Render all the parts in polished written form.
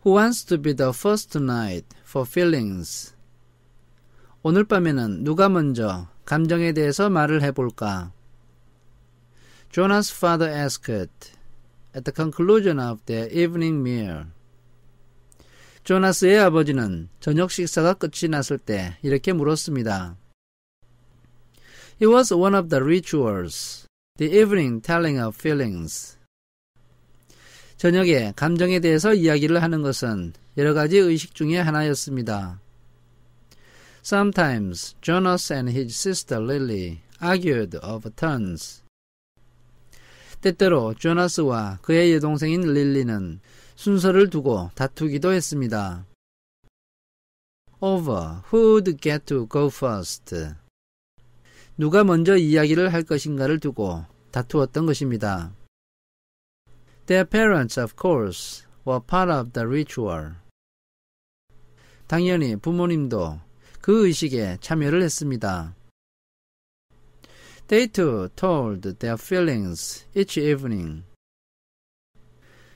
Who wants to be the first tonight for feelings? 오늘 밤에는 누가 먼저 감정에 대해서 말을 해볼까? Jonah's father asked at the conclusion of their evening meal. 조나스의 아버지는 저녁 식사가 끝이 났을 때 이렇게 물었습니다. It was one of the rituals, the evening telling of feelings. 저녁에 감정에 대해서 이야기를 하는 것은 여러 가지 의식 중에 하나였습니다. Sometimes Jonas and his sister Lily argued over turns. 때때로 조나스와 그의 여동생인 릴리는 순서를 두고 다투기도 했습니다. Over who would get to go first. 누가 먼저 이야기를 할 것인가를 두고 다투었던 것입니다. Their parents, of course, were part of the ritual. 당연히 부모님도 그 의식에 참여를 했습니다. They too told their feelings each evening.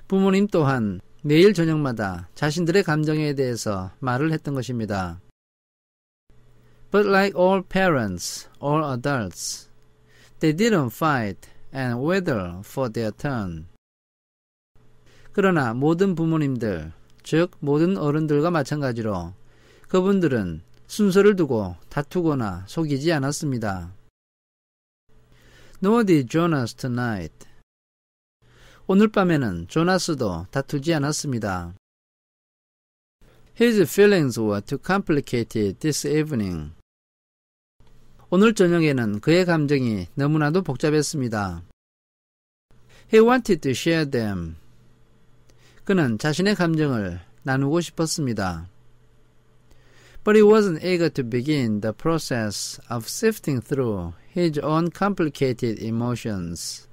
부모님 또한 매일 저녁마다 자신들의 감정에 대해서 말을 했던 것입니다. But like all parents, all adults, they didn't fight and waited for their turn. 그러나 모든 부모님들, 즉 모든 어른들과 마찬가지로 그분들은 순서를 두고 다투거나 속이지 않았습니다. Nor did Jonas tonight. 오늘 밤에는 조나스도 다투지 않았습니다. His feelings were too complicated this evening. 오늘 저녁에는 그의 감정이 너무나도 복잡했습니다. He wanted to share them. 그는 자신의 감정을 나누고 싶었습니다. But he wasn't eager to begin the process of sifting through his own complicated emotions.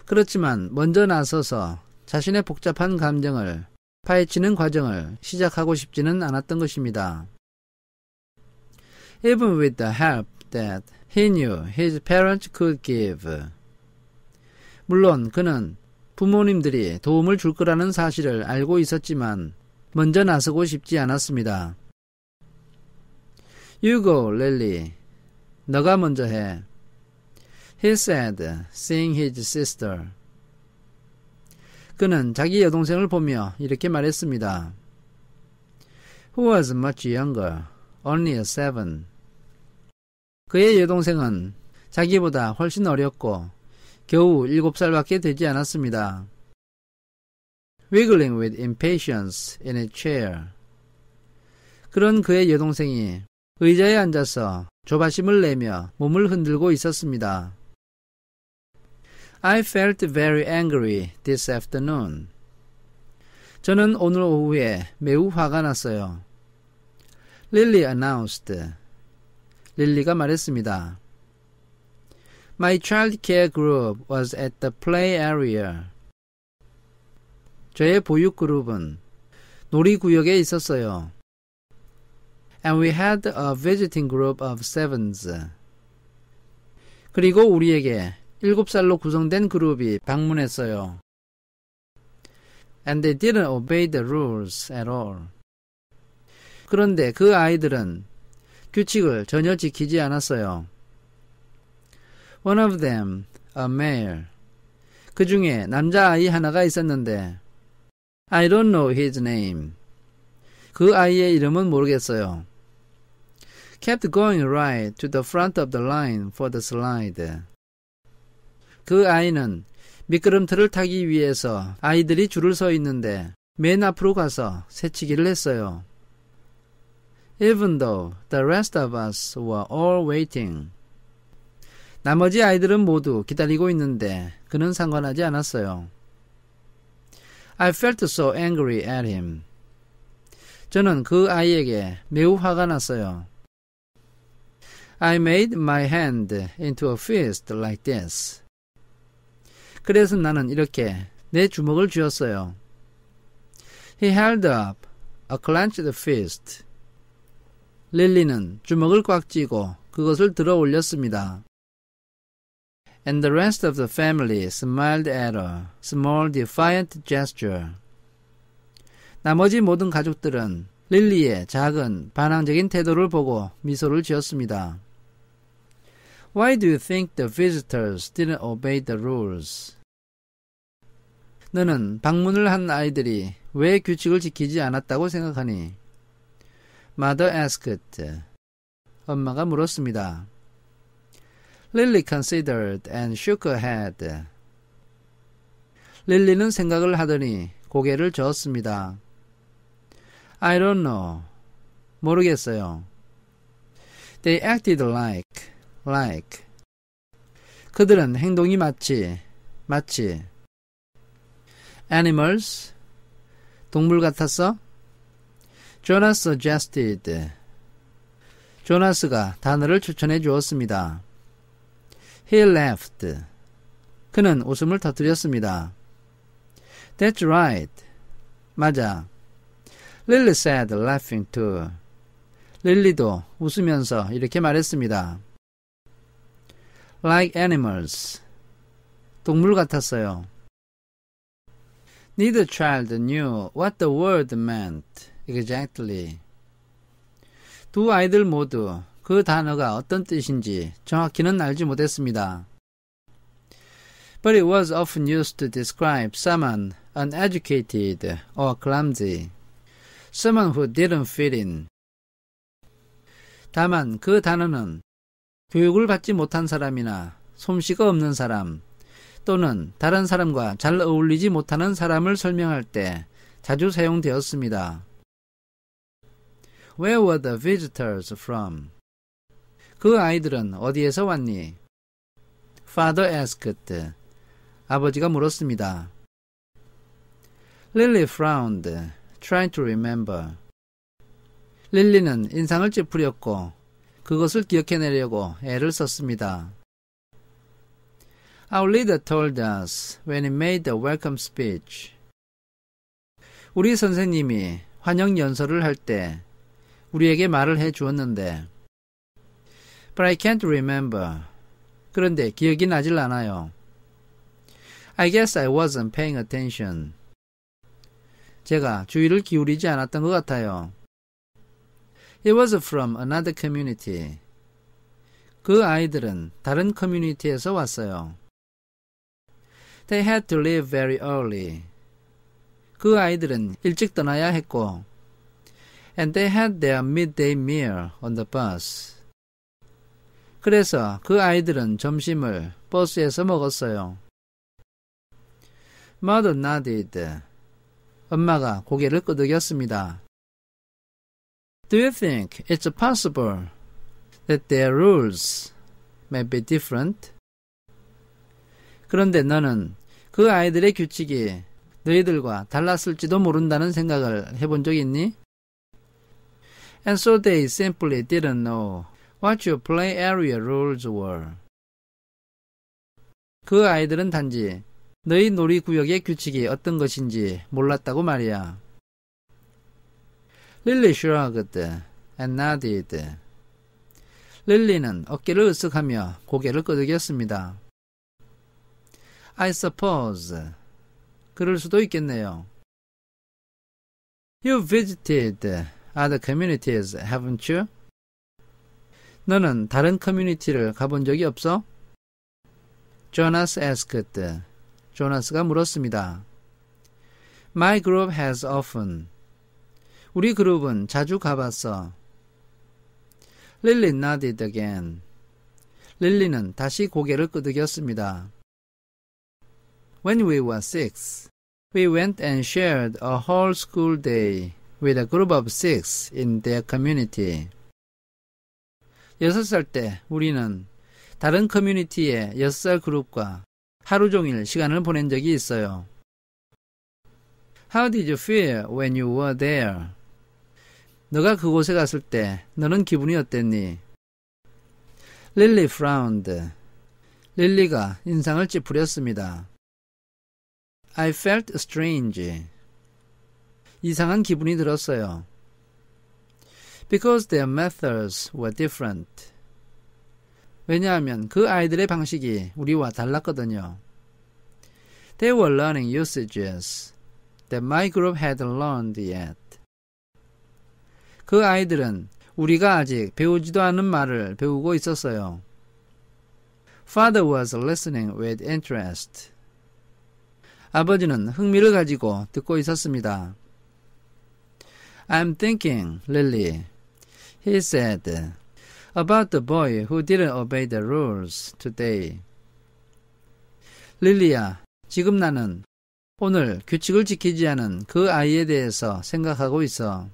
그렇지만 먼저 나서서 자신의 복잡한 감정을 파헤치는 과정을 시작하고 싶지는 않았던 것입니다. Even with the help that he knew his parents could give. 물론 그는 부모님들이 도움을 줄 거라는 사실을 알고 있었지만 먼저 나서고 싶지 않았습니다. You go, Lily. 너가 먼저 해. He said, seeing his sister. 그는 자기 여동생을 보며 이렇게 말했습니다. Who was much younger, only 7. 그의 여동생은 자기보다 훨씬 어렸고 겨우 7살밖에 되지 않았습니다. Wiggling with impatience in a chair. 그런 그의 여동생이 의자에 앉아서 조바심을 내며 몸을 흔들고 있었습니다. I felt very angry this afternoon. 저는 오늘 오후에 매우 화가 났어요. Lily announced. 릴리가 말했습니다. My child care group was at the play area. 저의 보육 그룹은 놀이구역에 있었어요. And we had a visiting group of 7s. 그리고 우리에게 7살로 구성된 그룹이 방문했어요. And they didn't obey the rules at all. 그런데 그 아이들은 규칙을 전혀 지키지 않았어요. One of them, a male. 그 중에 남자아이 하나가 있었는데 I don't know his name. 그 아이의 이름은 모르겠어요. Kept going right to the front of the line for the slide. 그 아이는 미끄럼틀을 타기 위해서 아이들이 줄을 서 있는데 맨 앞으로 가서 새치기를 했어요. Even though the rest of us were all waiting. 나머지 아이들은 모두 기다리고 있는데 그는 상관하지 않았어요. I felt so angry at him. 저는 그 아이에게 매우 화가 났어요. I made my hand into a fist like this. 그래서 나는 이렇게 내 주먹을 쥐었어요. He held up a clenched fist. 릴리는 주먹을 꽉 쥐고 그것을 들어 올렸습니다. And the rest of the family smiled at a small defiant gesture. 나머지 모든 가족들은 릴리의 작은 반항적인 태도를 보고 미소를 지었습니다. Why do you think the visitors didn't obey the rules? 너는 방문을 한 아이들이 왜 규칙을 지키지 않았다고 생각하니? Mother asked. 엄마가 물었습니다. Lily considered and shook her head. 릴리는 생각을 하더니 고개를 저었습니다. I don't know. 모르겠어요. They acted like. 그들은 행동이 마치. Animals. 동물 같았어? Jonas suggested. 조나스가 단어를 추천해 주었습니다. He laughed. 그는 웃음을 터뜨렸습니다. That's right. 맞아. Lily said, laughing too. 릴리도 웃으면서 이렇게 말했습니다. Like animals. 동물 같았어요. Neither child knew what the word meant exactly. 두 아이들 모두 그 단어가 어떤 뜻인지 정확히는 알지 못했습니다. But it was often used to describe someone uneducated or clumsy, someone who didn't fit in. 다만 그 단어는 교육을 받지 못한 사람이나 솜씨가 없는 사람 또는 다른 사람과 잘 어울리지 못하는 사람을 설명할 때 자주 사용되었습니다. Where were the visitors from? 그 아이들은 어디에서 왔니? Father asked. 아버지가 물었습니다. Lily frowned, trying to remember. 릴리는 인상을 찌푸렸고 그것을 기억해내려고 애를 썼습니다. Our leader told us when he made the welcome speech. 우리 선생님이 환영 연설을 할 때 우리에게 말을 해 주었는데 But I can't remember. 그런데 기억이 나질 않아요. I guess I wasn't paying attention. 제가 주의를 기울이지 않았던 것 같아요. It was from another community. 그 아이들은 다른 커뮤니티에서 왔어요. They had to leave very early. 그 아이들은 일찍 떠나야 했고 And they had their midday meal on the bus. 그래서 그 아이들은 점심을 버스에서 먹었어요. Mother nodded. 엄마가 고개를 끄덕였습니다. Do you think it's possible that their rules may be different? 그런데 너는 그 아이들의 규칙이 너희들과 달랐을지도 모른다는 생각을 해본 적 있니? And so they simply didn't know what your play area rules were. 그 아이들은 단지 너희 놀이구역의 규칙이 어떤 것인지 몰랐다고 말이야. Lily shrugged and nodded. 릴리는 어깨를 으쓱하며 고개를 끄덕였습니다. I suppose. 그럴 수도 있겠네요. You visited other communities, haven't you? 너는 다른 커뮤니티를 가본 적이 없어? Jonas asked. 조나스가 물었습니다. My group has often. 우리 그룹은 자주 가봤어. Lily nodded again. 릴리는 다시 고개를 끄덕였습니다. When we were 6, we went and shared a whole school day with a group of 6 in their community. 6살 때 우리는 다른 커뮤니티의 6살 그룹과 하루 종일 시간을 보낸 적이 있어요. How did you feel when you were there? 너가 그곳에 갔을 때 너는 기분이 어땠니? Lily frowned. 릴리가 인상을 찌푸렸습니다. I felt strange. 이상한 기분이 들었어요. Because their methods were different. 왜냐하면 그 아이들의 방식이 우리와 달랐거든요. They were learning usages that my group had learned yet. 그 아이들은 우리가 아직 배우지도 않은 말을 배우고 있었어요. Father was listening with interest. 아버지는 흥미를 가지고 듣고 있었습니다. I'm thinking, Lily, he said, about the boy who didn't obey the rules today. 릴리야, 지금 나는 오늘 규칙을 지키지 않은 그 아이에 대해서 생각하고 있어.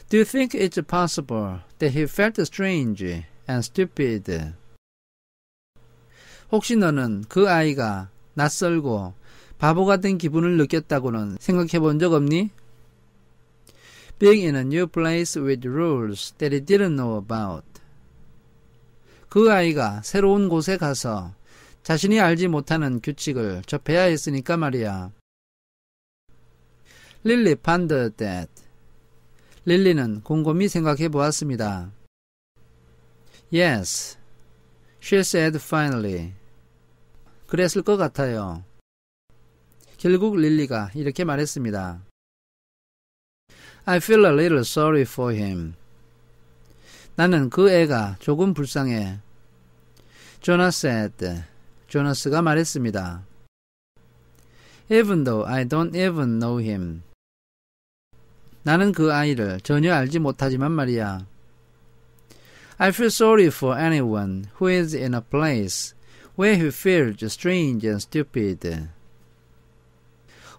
Do you think it's possible that he felt strange and stupid? 혹시 너는 그 아이가 낯설고 바보 같은 기분을 느꼈다고는 생각해 본 적 없니? Being in a new place with rules that he didn't know about. 그 아이가 새로운 곳에 가서 자신이 알지 못하는 규칙을 접해야 했으니까 말이야. Lily pondered that. 릴리는 곰곰이 생각해 보았습니다. Yes, she said finally. 그랬을 것 같아요. 결국 릴리가 이렇게 말했습니다. I feel a little sorry for him. 나는 그 애가 조금 불쌍해. Jonas said. 조나스가 말했습니다. Even though I don't even know him. 나는 그 아이를 전혀 알지 못하지만 말이야. I feel sorry for anyone who is in a place where he feels strange and stupid.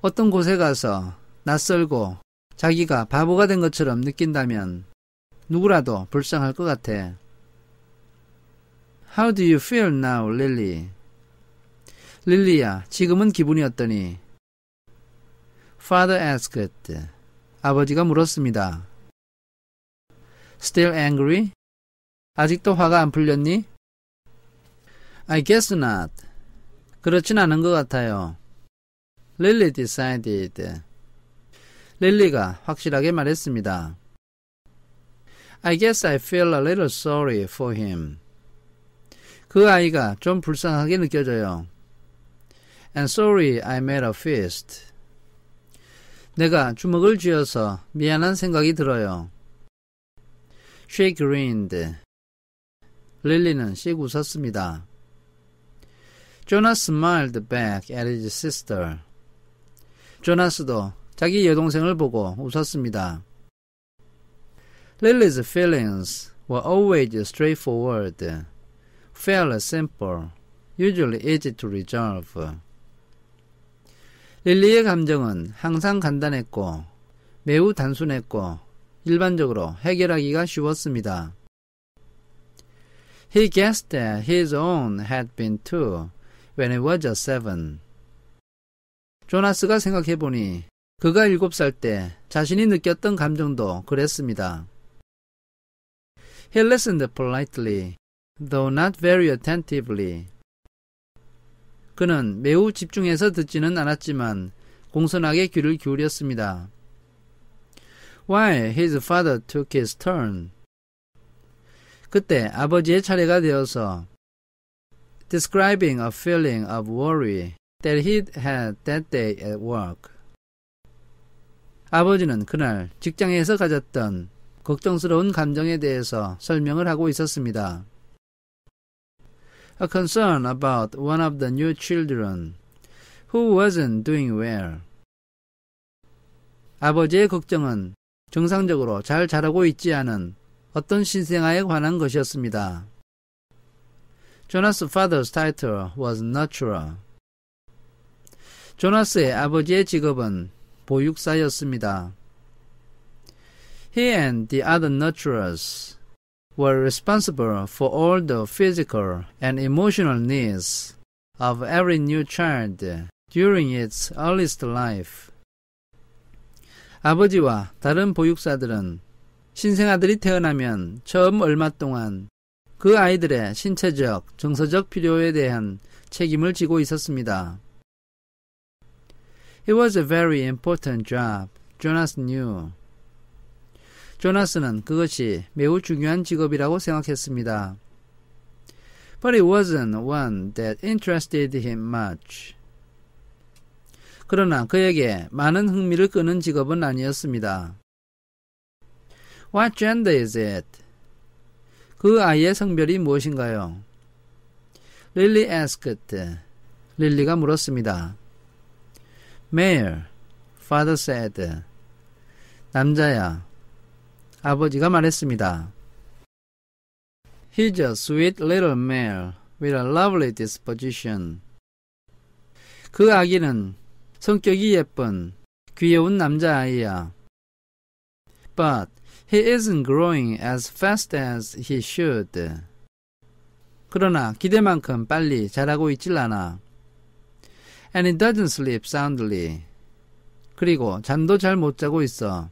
어떤 곳에 가서 낯설고 자기가 바보가 된 것처럼 느낀다면 누구라도 불쌍할 것 같아. How do you feel now, Lily? 릴리야, 지금은 기분이 어떠니? Father asked. 아버지가 물었습니다. Still angry? 아직도 화가 안 풀렸니? I guess not. 그렇진 않은 것 같아요. Lily decided. 릴리가 확실하게 말했습니다. I guess I feel a little sorry for him. 그 아이가 좀 불쌍하게 느껴져요. And sorry I made a fist. 내가 주먹을 쥐어서 미안한 생각이 들어요. She grinned. 릴리는 씩 웃었습니다. Jonas smiled back at his sister. 조나스도 자기 여동생을 보고 웃었습니다. Lily's feelings were always straightforward, fairly simple, usually easy to resolve. 릴리의 감정은 항상 간단했고 매우 단순했고 일반적으로 해결하기가 쉬웠습니다. He guessed that his own had been too when he was just 7. 조나스가 생각해보니 그가 7살 때 자신이 느꼈던 감정도 그랬습니다. He listened politely, though not very attentively. 그는 매우 집중해서 듣지는 않았지만 공손하게 귀를 기울였습니다. While his father took his turn. 그때 아버지의 차례가 되어서 describing a feeling of worry that he had that day at work. 아버지는 그날 직장에서 가졌던 걱정스러운 감정에 대해서 설명을 하고 있었습니다. A concern about one of the new children who wasn't doing well. 아버지의 걱정은 정상적으로 잘 자라고 있지 않은 어떤 신생아에 관한 것이었습니다. Jonas' father's title was nurturer. 조나스의 아버지의 직업은 보육사였습니다. He and the other nurturers were responsible for all the physical and emotional needs of every new child during its earliest life. 아버지와 다른 보육사들은 신생아들이 태어나면 처음 얼마 동안 그 아이들의 신체적, 정서적 필요에 대한 책임을 지고 있었습니다. It was a very important job, Jonas knew. 조나스는 그것이 매우 중요한 직업이라고 생각했습니다. But it wasn't one that interested him much. 그러나 그에게 많은 흥미를 끄는 직업은 아니었습니다. What gender is it? 그 아이의 성별이 무엇인가요? Lily asked. 릴리가 물었습니다. Male, father said. 남자야. 아버지가 말했습니다. He's a sweet little male with a lovely disposition. 그 아기는 성격이 예쁜 귀여운 남자아이야. But he isn't growing as fast as he should. 그러나 기대만큼 빨리 자라고 있질 않아. And he doesn't sleep soundly. 그리고 잠도 잘 못 자고 있어.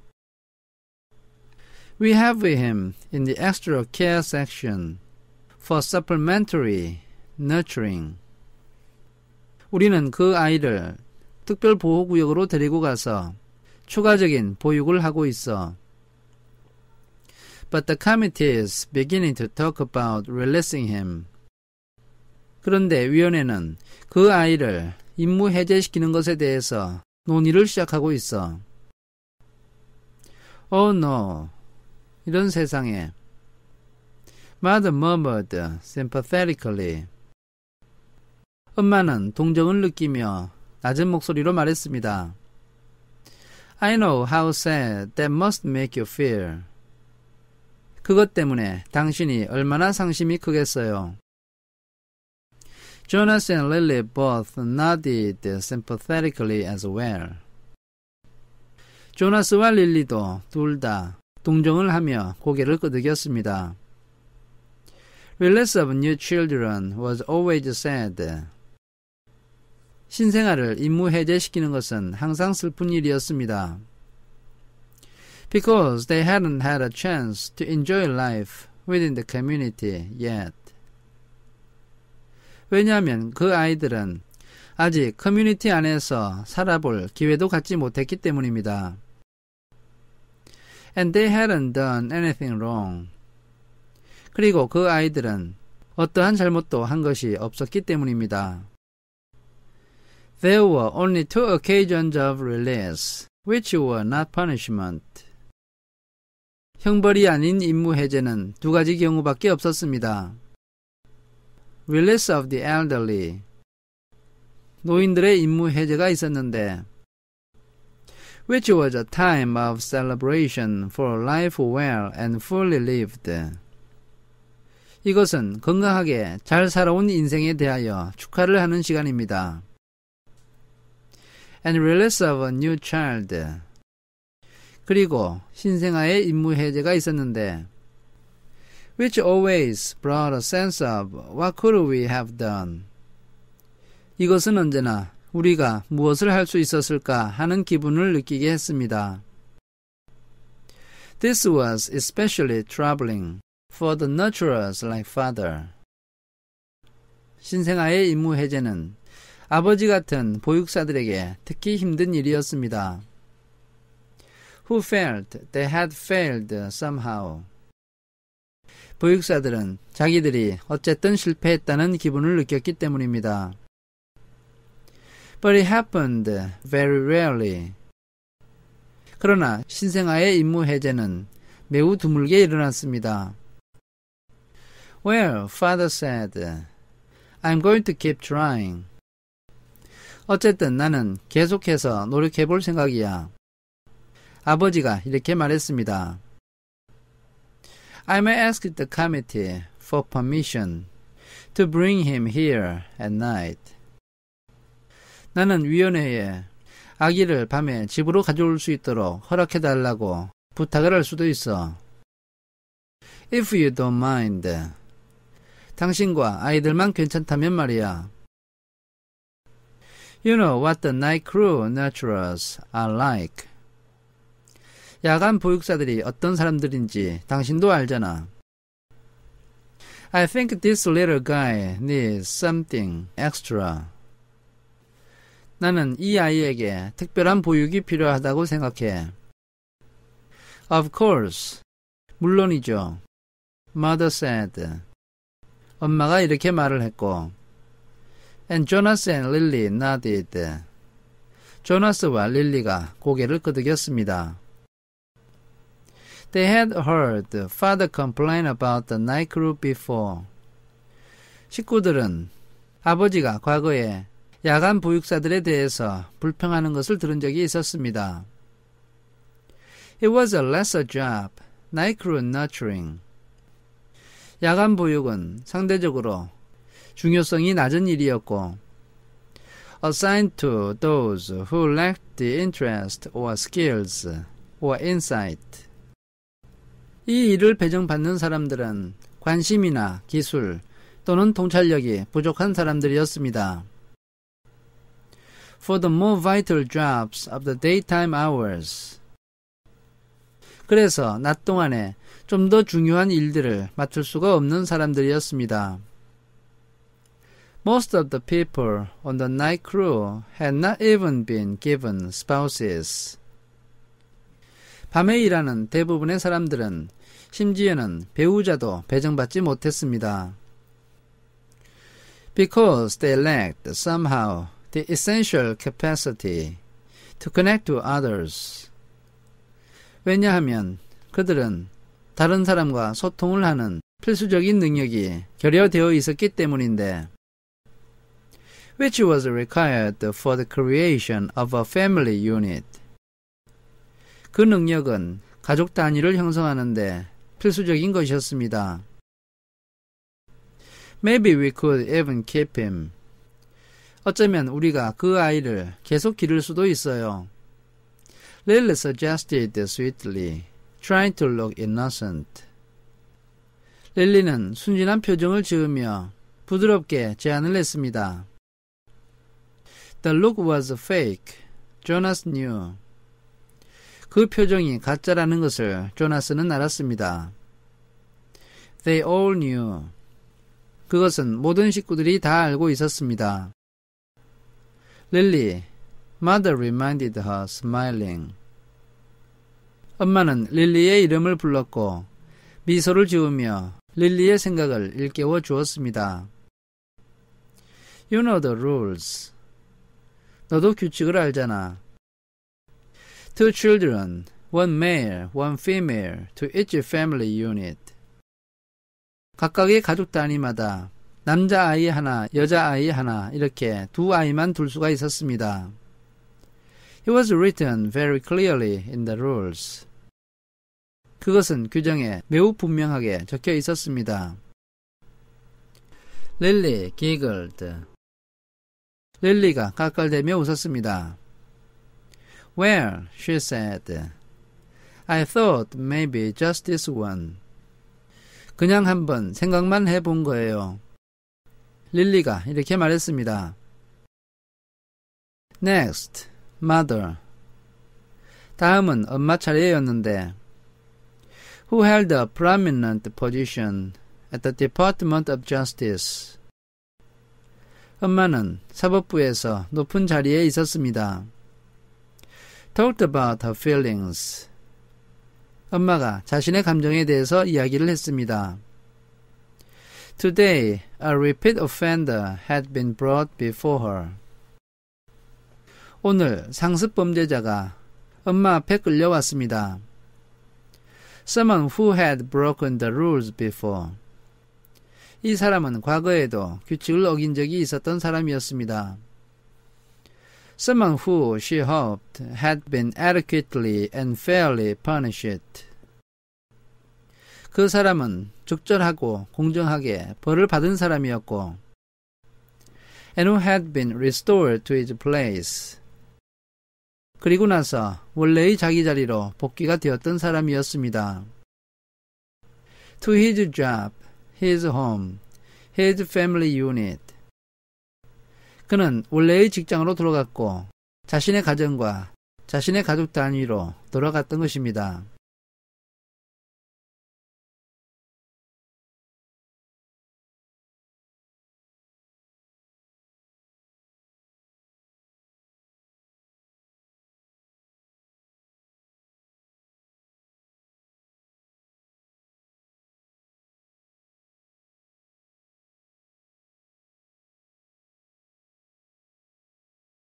We have him in the extra care section for supplementary nurturing. 우리는 그 아이를 특별 보호구역으로 데리고 가서 추가적인 보육을 하고 있어. But the committee is beginning to talk about releasing him. 그런데 위원회는 그 아이를 임무 해제시키는 것에 대해서 논의를 시작하고 있어. Oh no. 이런 세상에. Mother murmured sympathetically. 엄마는 동정을 느끼며 낮은 목소리로 말했습니다. I know how sad that must make you feel. 그것 때문에 당신이 얼마나 상심이 크겠어요. Jonas and Lily both nodded sympathetically as well. 조나스와 릴리도 둘 다 동정을 하며 고개를 끄덕였습니다. Release of new children was always sad. 신생아를 임무 해제시키는 것은 항상 슬픈 일이었습니다. Because they hadn't had a chance to enjoy life within the community yet. 왜냐하면 그 아이들은 아직 커뮤니티 안에서 살아볼 기회도 갖지 못했기 때문입니다. And they hadn't done anything wrong. 그리고 그 아이들은 어떠한 잘못도 한 것이 없었기 때문입니다. There were only 2 occasions of release, which were not punishment. 형벌이 아닌 임무 해제는 2가지 경우밖에 없었습니다. Release of the elderly. 노인들의 임무 해제가 있었는데 which was a time of celebration for a life well and fully lived. 이것은 건강하게 잘 살아온 인생에 대하여 축하를 하는 시간입니다. And release of a new child. 그리고 신생아의 임무 해제가 있었는데 which always brought a sense of what could we have done. 이것은 언제나 우리가 무엇을 할 수 있었을까 하는 기분을 느끼게 했습니다. This was especially troubling for the nurturers like father. 신생아의 임무 해제는 아버지 같은 보육사들에게 특히 힘든 일이었습니다. Who felt they had failed somehow. 보육사들은 자기들이 어쨌든 실패했다는 기분을 느꼈기 때문입니다. But it happened very rarely. 그러나 신생아의 임무 해제는 매우 드물게 일어났습니다. Well, father said, I'm going to keep trying. 어쨌든 나는 계속해서 노력해 볼 생각이야. 아버지가 이렇게 말했습니다. I may ask the committee for permission to bring him here at night. 나는 위원회에 아기를 밤에 집으로 가져올 수 있도록 허락해달라고 부탁을 할 수도 있어. If you don't mind. 당신과 아이들만 괜찮다면 말이야. You know what the night crew nurturers are like. 야간 보육사들이 어떤 사람들인지 당신도 알잖아. I think this little guy needs something extra. 나는 이 아이에게 특별한 보육이 필요하다고 생각해. Of course. 물론이죠. Mother said. 엄마가 이렇게 말을 했고. And Jonas and Lily nodded. 조나스와 릴리가 고개를 끄덕였습니다. They had heard father complain about the night crew before. 식구들은 아버지가 과거에 야간 보육사들에 대해서 불평하는 것을 들은 적이 있었습니다. It was a lesser job, night crew nurturing. 야간 보육은 상대적으로 중요성이 낮은 일이었고, assigned to those who lacked the interest or skills or insight. 이 일을 배정받는 사람들은 관심이나 기술 또는 통찰력이 부족한 사람들이었습니다. For the more vital jobs of the daytime hours. 그래서 낮 동안에 좀 더 중요한 일들을 맡을 수가 없는 사람들이었습니다. Most of the people on the night crew had not even been given spouses. 밤에 일하는 대부분의 사람들은 심지어는 배우자도 배정받지 못했습니다. Because they lacked somehow the essential capacity to connect to others. 왜냐하면 그들은 다른 사람과 소통을 하는 필수적인 능력이 결여되어 있었기 때문인데, which was required for the creation of a family unit. 그 능력은 가족 단위를 형성하는데 필수적인 것이었습니다. Maybe we could even keep him. 어쩌면 우리가 그 아이를 계속 기를 수도 있어요. Lily suggested sweetly, trying to look innocent. 릴리는 순진한 표정을 지으며 부드럽게 제안을 했습니다. The look was fake. Jonas knew. 그 표정이 가짜라는 것을 조나스는 알았습니다. They all knew. 그것은 모든 식구들이 다 알고 있었습니다. 릴리, mother reminded her smiling. 엄마는 릴리의 이름을 불렀고 미소를 지으며 릴리의 생각을 일깨워 주었습니다. You know the rules. 너도 규칙을 알잖아. Two children, one male, one female, to each family unit. 각각의 가족 단위마다 남자아이 하나, 여자아이 하나 이렇게 두 아이만 둘 수가 있었습니다. It was written very clearly in the rules. 그것은 규정에 매우 분명하게 적혀 있었습니다. 릴리 giggled. 릴리가 깔깔대며 웃었습니다. Well, she said, I thought maybe just this one. 그냥 한번 생각만 해본 거예요. 릴리가 이렇게 말했습니다. Next, mother. 다음은 엄마 차례였는데, who held a prominent position at the Department of Justice. 엄마는 사법부에서 높은 자리에 있었습니다. Talked about her feelings. 엄마가 자신의 감정에 대해서 이야기를 했습니다. Today, a repeat offender had been brought before her. 오늘 상습 범죄자가 엄마 앞에 끌려왔습니다. Someone who had broken the rules before. 이 사람은 과거에도 규칙을 어긴 적이 있었던 사람이었습니다. Someone who she hoped had been adequately and fairly punished. 그 사람은 적절하고 공정하게 벌을 받은 사람이었고, and who had been restored to his place. 그리고 나서 원래의 자기 자리로 복귀가 되었던 사람이었습니다. To his job, his home, his family unit. 그는 원래의 직장으로 돌아갔고 자신의 가정과 자신의 가족 단위로 돌아갔던 것입니다.